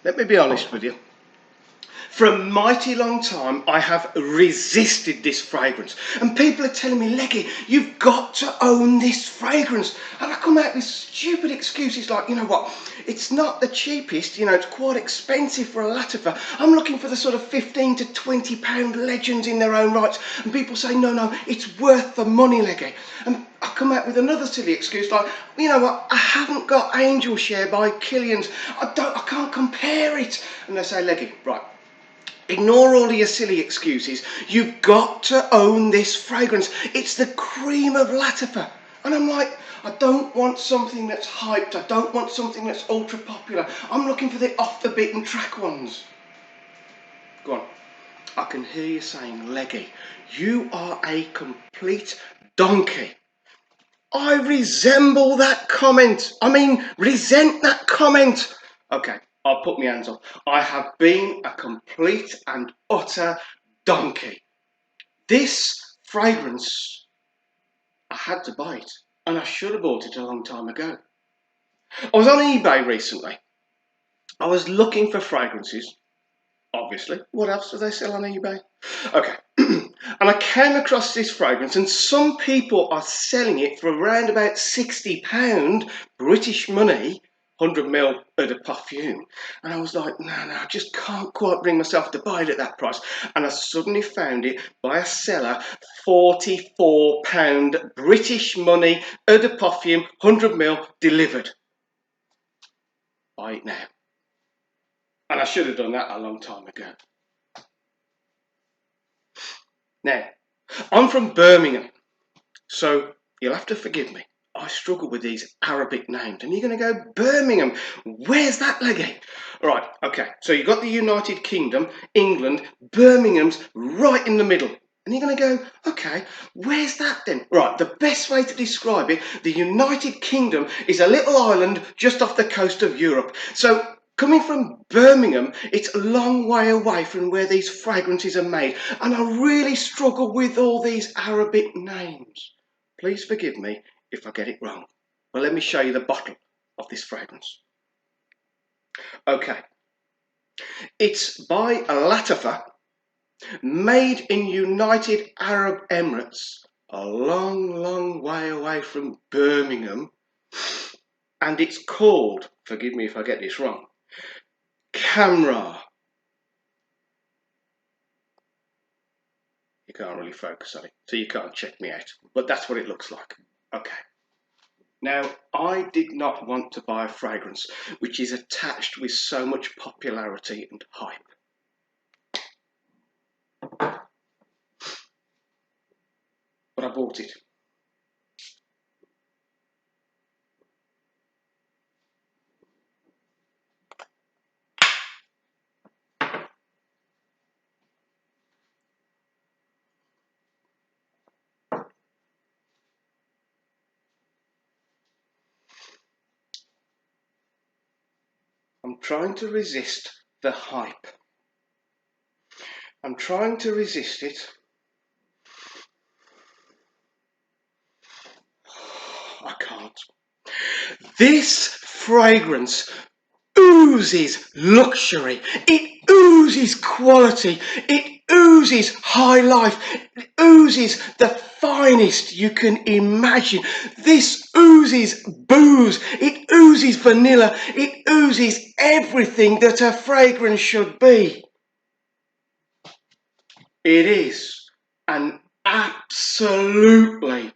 Let me be honest with you. For a mighty long time, I have resisted this fragrance. And people are telling me, Leggy, you've got to own this fragrance. And I come out with stupid excuses like, you know what, it's not the cheapest, you know, it's quite expensive for a Lattafa. I'm looking for the sort of £15 to £20 legends in their own rights. And people say, no, it's worth the money, Leggy. And I come out with another silly excuse like, you know what, I haven't got Angel Share by Killian's. I can't compare it. And they say, Leggy, right, ignore all of your silly excuses. You've got to own this fragrance. It's the cream of Lattafa. And I'm like, I don't want something that's hyped. I don't want something that's ultra popular. I'm looking for the off the beaten track ones. Go on. I can hear you saying, Leggy, you are a complete donkey. I resemble that comment. Resent that comment. Okay. I'll put my hands up. I have been a complete and utter donkey. This fragrance, I had to buy it, and I should have bought it a long time ago. I was on eBay recently. I was looking for fragrances, obviously. What else do they sell on eBay? Okay. And I came across this fragrance, and some people are selling it for around about £60 British money. 100ml eau de parfum, and I was like, no, I just can't quite bring myself to buy it at that price. And I suddenly found it by a seller, £44 British money eau de parfum, 100ml delivered. Buy it now. And I should have done that a long time ago. Now, I'm from Birmingham, so you'll have to forgive me. I struggle with these Arabic names. And you're going to go, Birmingham, where's that, Leggy? Right, okay, so you've got the United Kingdom, England, Birmingham's right in the middle. And you're going to go, okay, where's that then? Right, the best way to describe it, the United Kingdom is a little island just off the coast of Europe. So coming from Birmingham, it's a long way away from where these fragrances are made. And I really struggle with all these Arabic names. Please forgive me if I get it wrong. Well, let me show you the bottle of this fragrance. Okay. It's by Lattafa, made in United Arab Emirates, a long way away from Birmingham. And it's called, forgive me if I get this wrong, KHAMRAH. You can't really focus on it, so you can't check me out. But that's what it looks like. Okay. Now, I did not want to buy a fragrance which is attached with so much popularity and hype. But I bought it. I'm trying to resist the hype. I'm trying to resist it. I can't. This fragrance oozes luxury. It oozes quality. It oozes high life. It oozes the finest you can imagine. This oozes booze. It oozes vanilla. It oozes everything that a fragrance should be. It is an absolutely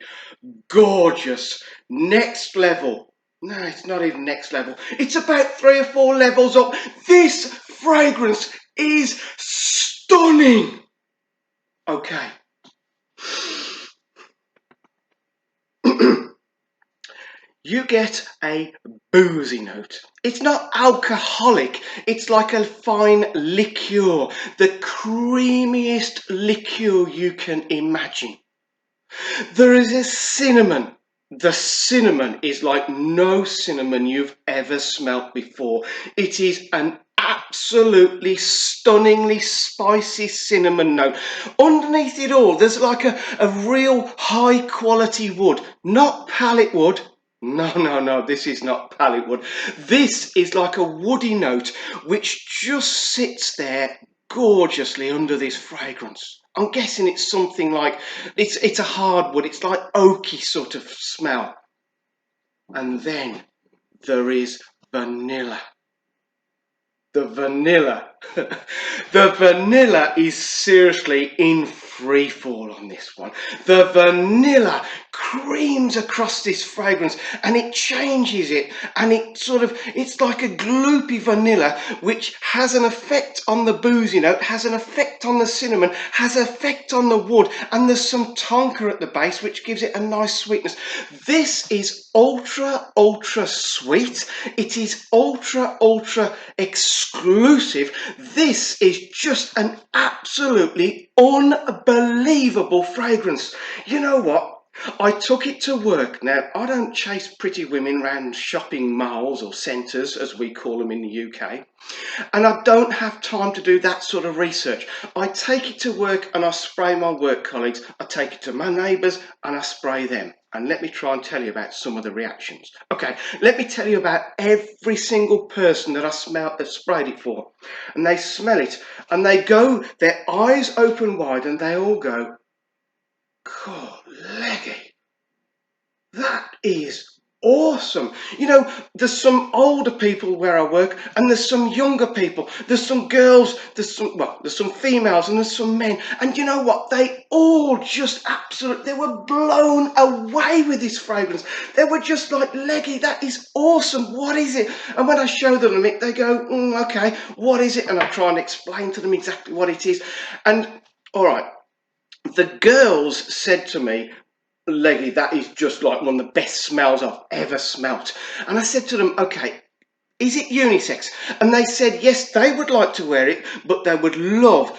gorgeous, next level. No, it's not even next level. It's about 3 or 4 levels up. This fragrance is stunning. Okay. You get a boozy note. It's not alcoholic. It's like a fine liqueur. The creamiest liqueur you can imagine. There is a cinnamon. The cinnamon is like no cinnamon you've ever smelt before. It is an absolutely stunningly spicy cinnamon note. Underneath it all, there's like a real high quality wood, not pallet wood. No, no, no, this is not pallet wood. This is like a woody note which just sits there gorgeously under this fragrance. I'm guessing it's something like, it's a hardwood, it's like oaky sort of smell. And then there is vanilla. The vanilla. The vanilla is seriously in free fall on this one. The vanilla creams across this fragrance and it changes it, and it's like a gloopy vanilla which has an effect on the boozy note, has an effect on the cinnamon, has an effect on the wood, and there's some tonka at the base which gives it a nice sweetness. This is ultra sweet. It is ultra exclusive. This is just an absolutely unbelievable fragrance. You know what? I took it to work. Now, I don't chase pretty women around shopping malls or centres, as we call them in the UK, and I don't have time to do that sort of research. I take it to work and I spray my work colleagues. I take it to my neighbours and I spray them. And let me try and tell you about some of the reactions. Okay, let me tell you about every single person that I sprayed it for. And they smell it and they go, their eyes open wide, and they all go, God, leggy, that is awesome. You know, there's some older people where I work, and there's some younger people, there's some girls, there's some females, and there's some men. And you know what? They all just they were blown away with this fragrance. They were just like, leggy, that is awesome. What is it? And when I show them it, they go, okay, what is it? And I try and explain to them exactly what it is. And all right, the girls said to me, leggy, that is just like one of the best smells I've ever smelt. And I said to them, okay, is it unisex? And they said yes, they would like to wear it, but they would love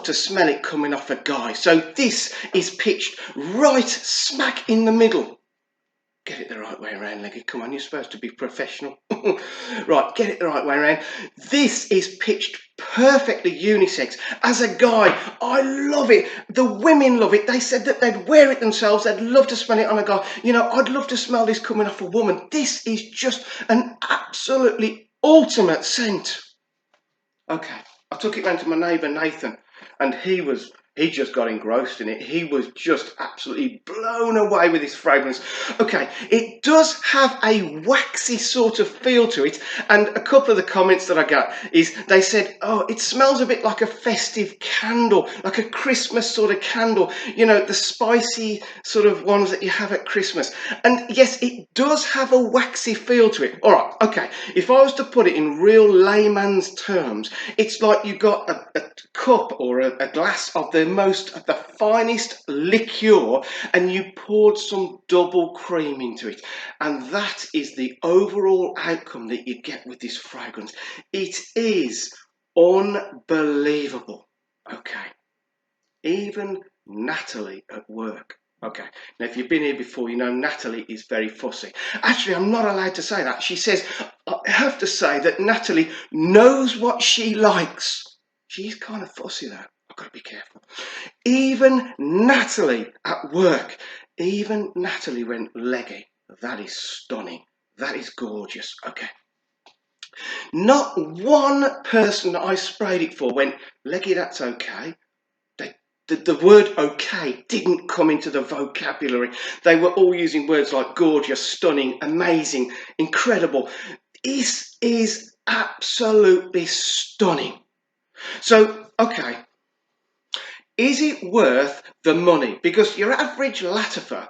to smell it coming off a guy. So this is pitched right smack in the middle. Get it the right way around, leggy. Come on, you're supposed to be professional. Right, get it the right way around. This is pitched perfectly unisex. As a guy, I love it. The women love it. They said that they'd wear it themselves. They'd love to smell it on a guy. You know, I'd love to smell this coming off a woman. This is just an absolutely ultimate scent. Okay, I took it round to my neighbour Nathan, and he just got engrossed in it. He was just absolutely blown away with this fragrance. Okay, it does have a waxy sort of feel to it, and a couple of the comments that I got is they said, oh, it smells a bit like a festive candle, like a Christmas sort of candle, you know, the spicy sort of ones that you have at Christmas. And yes, it does have a waxy feel to it. All right, okay, if I was to put it in real layman's terms, it's like you got a cup or a glass of the finest liqueur, and you poured some double cream into it, and that is the overall outcome that you get with this fragrance. It is unbelievable. Okay, even Natalie at work. Okay, now if you've been here before, you know Natalie is very fussy. Actually, I'm not allowed to say that. She says, I have to say that Natalie knows what she likes. She's kind of fussy though. I've got to be careful. Even Natalie at work, even Natalie went, leggy, that is stunning. That is gorgeous. Okay. Not one person that I sprayed it for went, leggy, that's okay. The word okay didn't come into the vocabulary. They were all using words like gorgeous, stunning, amazing, incredible. This is absolutely stunning. So, okay, is it worth the money? Because your average Lattafa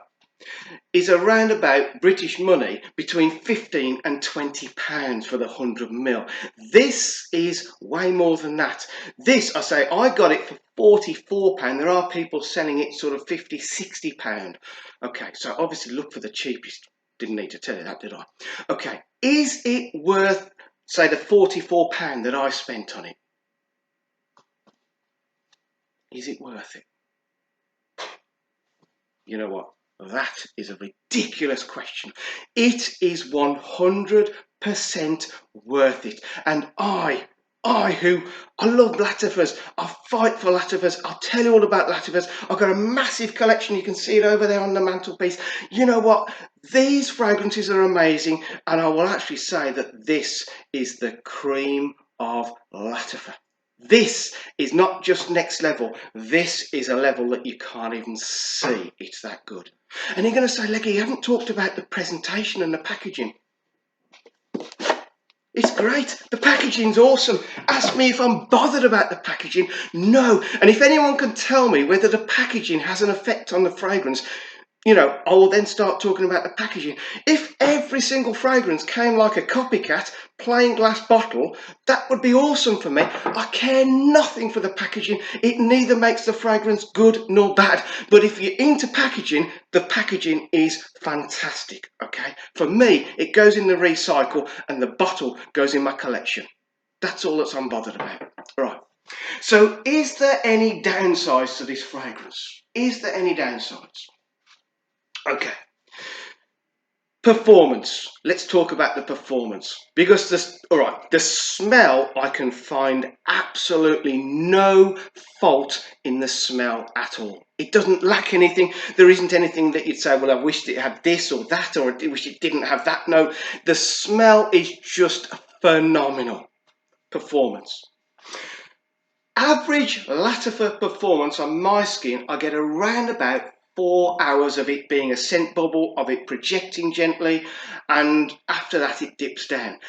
is around about British money between 15 and 20 pounds for the 100 ml. This is way more than that. This, I say, I got it for 44 pound. There are people selling it sort of 50, 60 pound. Okay, so obviously look for the cheapest. Didn't need to tell you that, did I? Okay, is it worth, say, the 44 pound that I spent on it? Is it worth it? You know what? That is a ridiculous question. It is 100% worth it. And I I love Lattafas. I fight for Lattafas. I'll tell you all about Lattafas. I've got a massive collection. You can see it over there on the mantelpiece. You know what? These fragrances are amazing, and I will actually say that this is the cream of Lattafa. This is not just next level. This is a level that you can't even see. It's that good. And you're going to say, Leggy, you haven't talked about the presentation and the packaging. It's great. The packaging's awesome. Ask me if I'm bothered about the packaging. No. And if anyone can tell me whether the packaging has an effect on the fragrance, you know, I will then start talking about the packaging. If every single fragrance came like a copycat, plain glass bottle, that would be awesome for me. I care nothing for the packaging. It neither makes the fragrance good nor bad. But if you're into packaging, the packaging is fantastic, okay? For me, it goes in the recycle and the bottle goes in my collection. That's all that I'm bothered about. Right. So is there any downsides to this fragrance? Is there any downsides? Okay, performance. Let's talk about the performance, because the smell, I can find absolutely no fault in the smell at all. It doesn't lack anything. There isn't anything that you'd say, well, I wished it had this or that, or I wish it didn't have that. No, the smell is just phenomenal. Performance. Average Lattafa performance on my skin, I get around about 4 hours of it being a scent bubble, of it projecting gently, and after that it dips down.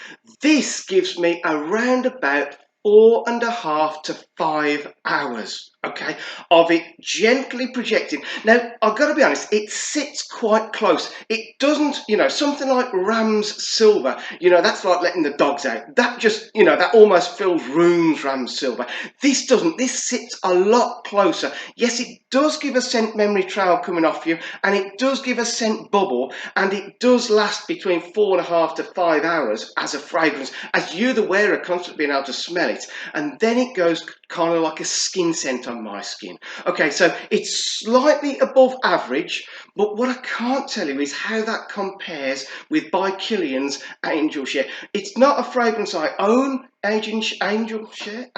This gives me around about 4.5 to 5 hours, okay, of it gently projecting. Now, I've got to be honest, it sits quite close. It doesn't, you know, something like Ram's Silver, you know, that's like letting the dogs out. That just, you know, that almost fills rooms, Ram's Silver. This doesn't. This sits a lot closer. Yes, it does give a scent memory trail coming off you, and it does give a scent bubble, and it does last between 4.5 to 5 hours as a fragrance, as you, the wearer, constantly being able to smell it. And then it goes kind of like a skin scent on my skin. Okay, so it's slightly above average, but what I can't tell you is how that compares with By Kilian's Angel Share. It's not a fragrance I own. Angel Share?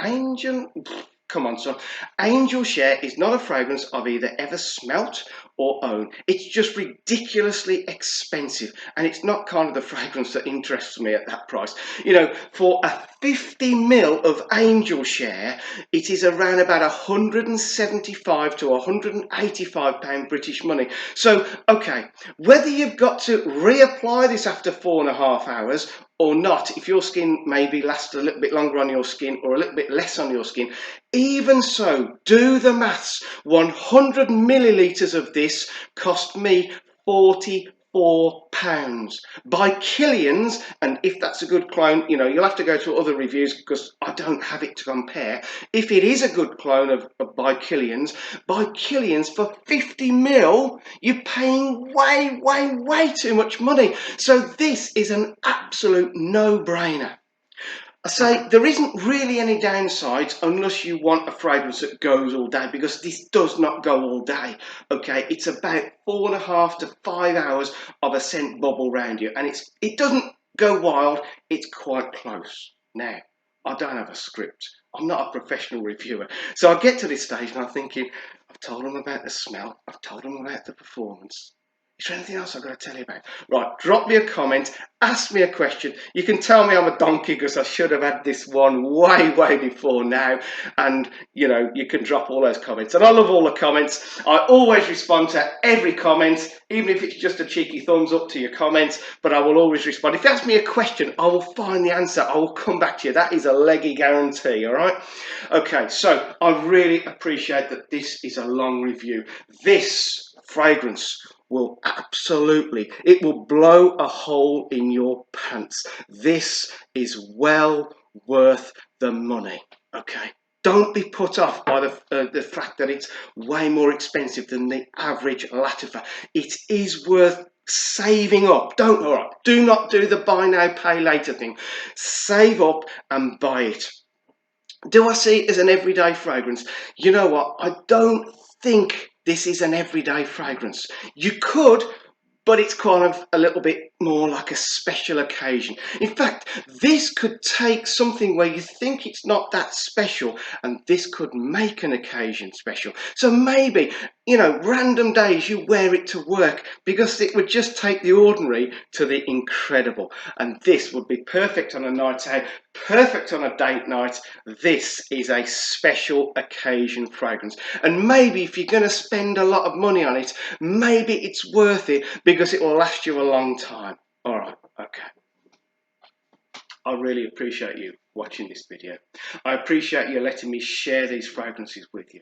Come on, son. Angel Share is not a fragrance I've either ever smelt or own. It's just ridiculously expensive, and it's not kind of the fragrance that interests me at that price. You know, for a 50ml of Angel Share, it is around about 175 to 185 pound British money. So, okay, whether you've got to reapply this after 4.5 hours or not, if your skin maybe lasts a little bit longer on your skin or a little bit less on your skin, even so, do the maths. 100 millilitres of this cost me £44. By Kilian's, and if that's a good clone, you know, you'll have to go to other reviews because I don't have it to compare. If it is a good clone of By Kilian's for 50ml, you're paying way too much money. So this is an absolute no-brainer. I say there isn't really any downsides unless you want a fragrance that goes all day, because this does not go all day, okay? It's about 4.5 to 5 hours of a scent bubble around you, and it doesn't go wild, it's quite close. Now, I don't have a script. I'm not a professional reviewer. So I get to this stage and I'm thinking, I've told them about the smell, I've told them about the performance. Is there anything else I've got to tell you about? Right, drop me a comment, ask me a question. You can tell me I'm a donkey because I should have had this one way before now. And, you know, you can drop all those comments. And I love all the comments. I always respond to every comment, even if it's just a cheeky thumbs up to your comments, but I will always respond. If you ask me a question, I will find the answer. I will come back to you. That is a leggy guarantee, all right? Okay, so I really appreciate that this is a long review. This fragrance will absolutely, it will blow a hole in your pants. This is well worth the money, okay? Don't be put off by the fact that it's way more expensive than the average Lattafa. It is worth saving up. Do not do the buy now, pay later thing. Save up and buy it. Do I see it as an everyday fragrance? You know what? I don't think this is an everyday fragrance. You could, but it's kind of a little bit more like a special occasion. In fact, this could take something where you think it's not that special, and this could make an occasion special. So maybe, random days you wear it to work, because it would just take the ordinary to the incredible. And this would be perfect on a night out, perfect on a date night. This is a special occasion fragrance. And maybe if you're going to spend a lot of money on it, maybe it's worth it because it will last you a long time. All right, okay. I really appreciate you watching this video. I appreciate you letting me share these fragrances with you.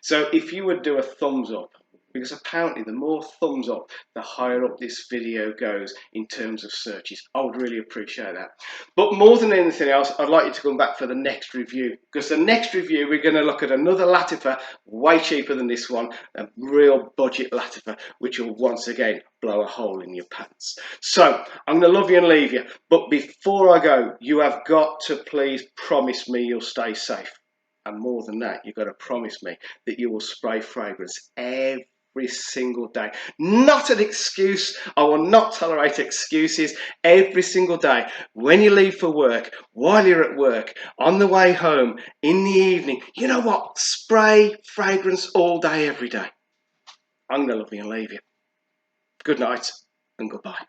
So if you would do a thumbs up, because apparently the more thumbs up, the higher up this video goes in terms of searches. I would really appreciate that. But more than anything else, I'd like you to come back for the next review, because the next review we're going to look at another Lattafa, way cheaper than this one, a real budget Lattafa, which will once again blow a hole in your pants. So I'm going to love you and leave you, but before I go, you have got to please promise me you'll stay safe. And more than that, you've got to promise me that you will spray fragrance every single day. Not an excuse. I will not tolerate excuses. Every single day, when you leave for work, while you're at work, on the way home, in the evening, you know what? Spray fragrance all day, every day. I'm going to love you and leave you. Good night and goodbye.